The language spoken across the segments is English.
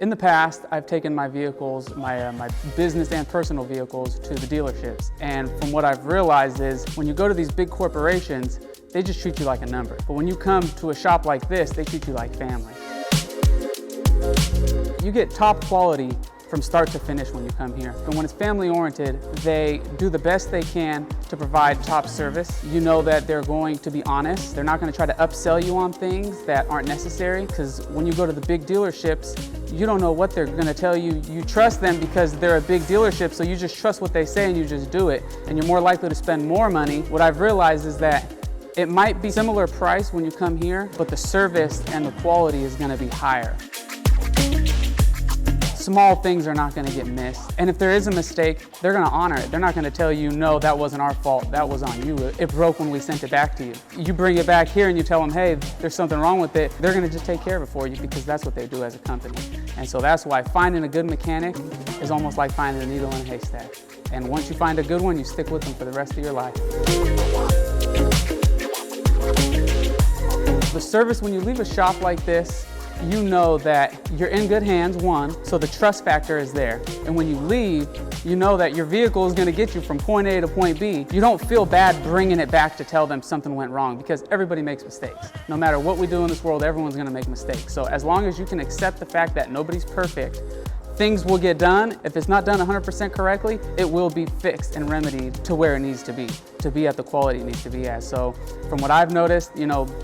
In the past, I've taken my vehicles, my business and personal vehicles, to the dealerships. And from what I've realized is when you go to these big corporations, they just treat you like a number. But when you come to a shop like this, they treat you like family. You get top quality from start to finish when you come here. And when it's family oriented, they do the best they can to provide top service. You know that they're going to be honest. They're not going to try to upsell you on things that aren't necessary, because when you go to the big dealerships, you don't know what they're going to tell you. You trust them because they're a big dealership, so you just trust what they say and you just do it. And you're more likely to spend more money. What I've realized is that it might be similar price when you come here, but the service and the quality is going to be higher. Small things are not going to get missed. And if there is a mistake, they're going to honor it. They're not going to tell you, no, that wasn't our fault, that was on you. It broke when we sent it back to you. You bring it back here and you tell them, hey, there's something wrong with it. They're going to just take care of it for you because that's what they do as a company. And so that's why finding a good mechanic is almost like finding a needle in a haystack. And once you find a good one, you stick with them for the rest of your life. The service, when you leave a shop like this, you know that you're in good hands, one, so the trust factor is there. And when you leave, you know that your vehicle is going to get you from point A to point B. You don't feel bad bringing it back to tell them something went wrong, because everybody makes mistakes. No matter what we do in this world, everyone's going to make mistakes. So as long as you can accept the fact that nobody's perfect, things will get done. If it's not done 100% correctly, it will be fixed and remedied to where it needs to be at the quality it needs to be at. So from what I've noticed,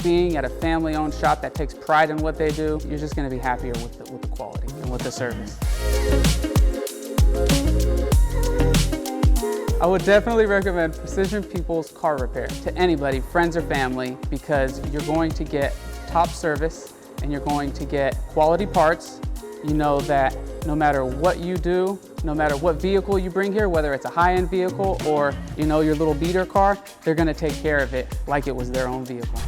being at a family-owned shop that takes pride in what they do, you're just going to be happier with the quality and with the service. I would definitely recommend Precision People's Car Repair to anybody, friends or family, because you're going to get top service and you're going to get quality parts. You know that no matter what you do, no matter what vehicle you bring here, whether it's a high-end vehicle or your little beater car, they're going to take care of it like it was their own vehicle.